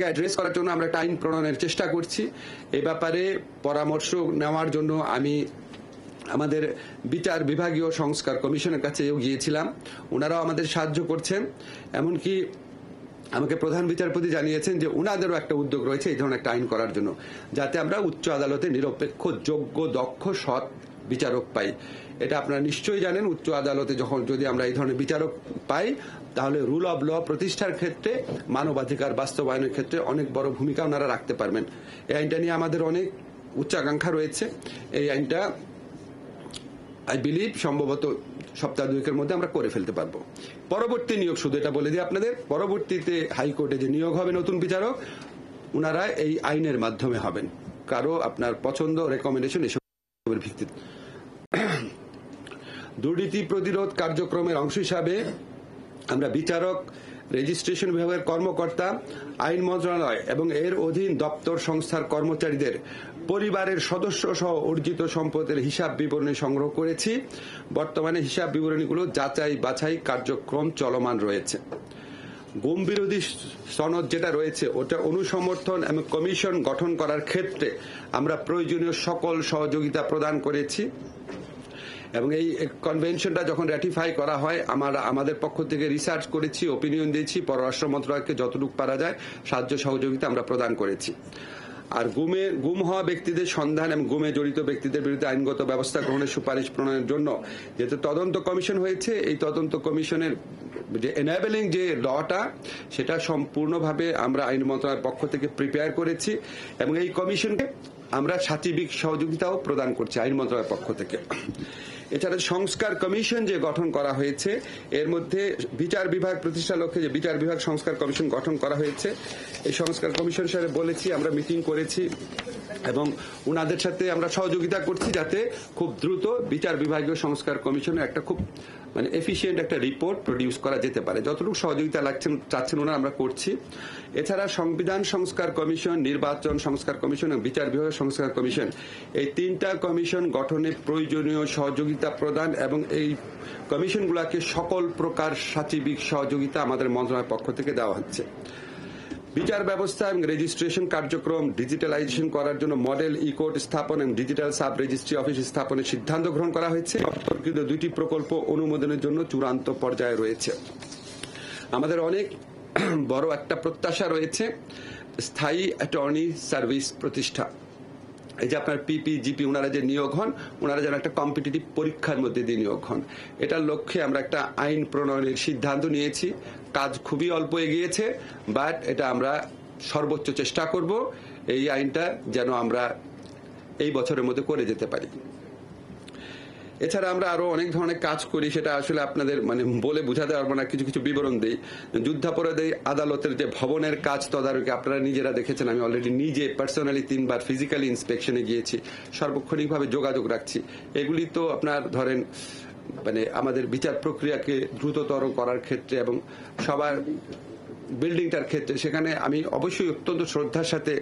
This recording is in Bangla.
এটাকে অ্যাড্রেস করার জন্য আমরা একটা আইন প্রণয়নের চেষ্টা করছি। এই ব্যাপারে পরামর্শ নেওয়ার জন্য আমি আমাদের বিচার বিভাগীয় সংস্কার কমিশনের কাছেও গিয়েছিলাম, ওনারাও আমাদের সাহায্য করছেন। এমনকি আমাকে প্রধান বিচারপতি জানিয়েছেন যে উনাদেরও একটা উদ্যোগ রয়েছে এই ধরনের একটা আইন করার জন্য, যাতে আমরা উচ্চ আদালতে নিরপেক্ষ, যোগ্য, দক্ষ, সৎ বিচারক পাই। এটা আপনারা নিশ্চয়ই জানেন, উচ্চ আদালতে যদি আমরা এই ধরনের বিচারক পাই, তাহলে রুল অব ল প্রতিষ্ঠার ক্ষেত্রে, মানবাধিকার বাস্তবায়নের ক্ষেত্রে অনেক বড় ভূমিকা ওনারা রাখতে পারবেন। এই আইনটা নিয়ে আমাদের অনেক উচ্চাকাঙ্ক্ষা রয়েছে। এই আইনটা আই বিলিভ সম্ভবত সপ্তাহ দুয়েকের মধ্যে আমরা করে ফেলতে পারবো। পরবর্তী নিয়োগ, শুধু এটা বলে দিই আপনাদের, পরবর্তীতে হাইকোর্টে যে নিয়োগ হবে নতুন বিচারক, ওনারা এই আইনের মাধ্যমে হবেন, কারো আপনার পছন্দ, রেকমেন্ডেশন এসবের ভিত্তিতে। দুর্নীতি প্রতিরোধ কার্যক্রমের অংশ হিসাবে আমরা বিচারক, রেজিস্ট্রেশন বিভাগের কর্মকর্তা, আইন মন্ত্রণালয় এবং এর অধীন দপ্তর সংস্থার কর্মচারীদের পরিবারের সদস্য সহ অর্জিত সম্পদের হিসাব বিবরণী সংগ্রহ করেছি। বর্তমানে হিসাব বিবরণীগুলো যাচাই বাছাই কার্যক্রম চলমান রয়েছে। গুম বিরোধী সনদ যেটা রয়েছে, ওটা অনুসমর্থন এবং কমিশন গঠন করার ক্ষেত্রে আমরা প্রয়োজনীয় সকল সহযোগিতা প্রদান করেছি এবং এই কনভেনশনটা যখন র্যাটিফাই করা হয়, আমাদের পক্ষ থেকে রিসার্চ করেছি, ওপিনিয়ন দিয়েছি, পররাষ্ট্র মন্ত্রণালয়কে যতটুকু পারা যায় সাহায্য সহযোগিতা আমরা প্রদান করেছি। আর গুম হওয়া ব্যক্তিদের সন্ধান এবং গুমে জড়িত ব্যক্তিদের বিরুদ্ধে আইনগত ব্যবস্থা গ্রহণের সুপারিশ প্রণয়নের জন্য যেহেতু তদন্ত কমিশন হয়েছে, এই তদন্ত কমিশনের যে এনাবেলিং যে লটা, সেটা সম্পূর্ণভাবে আমরা আইন মন্ত্রণালয়ের পক্ষ থেকে প্রিপেয়ার করেছি এবং এই কমিশনকে আমরা সার্বিক সহযোগিতাও প্রদান করছি আইন মন্ত্রণালয়ের পক্ষ থেকে। এছাড়া সংস্কার কমিশন যে গঠন করা হয়েছে, এর মধ্যে বিচার বিভাগ প্রতিষ্ঠার লক্ষ্যে যে বিচার বিভাগ সংস্কার কমিশন গঠন করা হয়েছে, এই সংস্কার কমিশন সাথে বলেছি, আমরা মিটিং করেছি এবং ওনাদের সাথে আমরা সহযোগিতা করছি যাতে খুব দ্রুত বিচার বিভাগীয় সংস্কার কমিশনের একটা খুব এফিশিয়েন্ট একটা রিপোর্ট প্রডিউস করা যেতে পারে। যতটুকু সহযোগিতা চাচ্ছেন ওনারা আমরা করছি। এছাড়া সংবিধান সংস্কার কমিশন, নির্বাচন সংস্কার কমিশন এবং বিচার বিভাগ সংস্কার কমিশন, এই তিনটা কমিশন গঠনে প্রয়োজনীয় সহযোগিতা প্রদান এবং এই কমিশনগুলোকে সকল প্রকার সার্বিক সহযোগিতা আমাদের মন্ত্রণালয়ের পক্ষ থেকে দেওয়া হচ্ছে। বিচার ব্যবস্থা এবং রেজিস্ট্রেশন কার্যক্রম ডিজিটালাইজেশন করার জন্য মডেল ই কোর্ট স্থাপন এবং ডিজিটাল সাব রেজিস্ট্রি অফিস স্থাপনের সিদ্ধান্ত গ্রহণ করা হয়েছে। সম্পর্কিত 2টি প্রকল্প অনুমোদনের জন্য চূড়ান্ত পর্যায়ে রয়েছে। আমাদের অনেক বড় একটা প্রত্যাশা রয়েছে, স্থায়ী অ্যাটর্নি সার্ভিস প্রতিষ্ঠা। এই যে আপনার পিপি, জিপি ওনারা যে নিয়োগ হন, ওনারা যেন একটা কম্পিটিটিভ পরীক্ষার মধ্যে দিয়ে নিয়োগ হন, এটার লক্ষ্যে আমরা একটা আইন প্রণয়নের সিদ্ধান্ত নিয়েছি। কাজ খুবই অল্প এগিয়েছে, বাট এটা আমরা সর্বোচ্চ চেষ্টা করব এই আইনটা যেন আমরা এই বছরের মধ্যে করে যেতে পারি। এছাড়া আমরা আরো অনেক ধরনের কাজ করি, সেটা আসলে আপনাদের বলে বোঝাতে পারবো না, কিছু কিছু বিবরণ দিই। যুদ্ধাপরাধী আদালতের যে ভবনের কাজ তদারকি আপনারা নিজেরা দেখেছেন, আমি অলরেডি নিজে পার্সোনালি 3 বার ফিজিক্যালি ইন্সপেকশনে গিয়েছি, সার্বক্ষণিকভাবে যোগাযোগ রাখছি। এগুলি তো আপনার ধরেন আমাদের বিচার প্রক্রিয়াকে দ্রুততর করার ক্ষেত্রে এবং সবার বিল্ডিংটার ক্ষেত্রে, সেখানে আমি অবশ্যই অত্যন্ত শ্রদ্ধার সাথে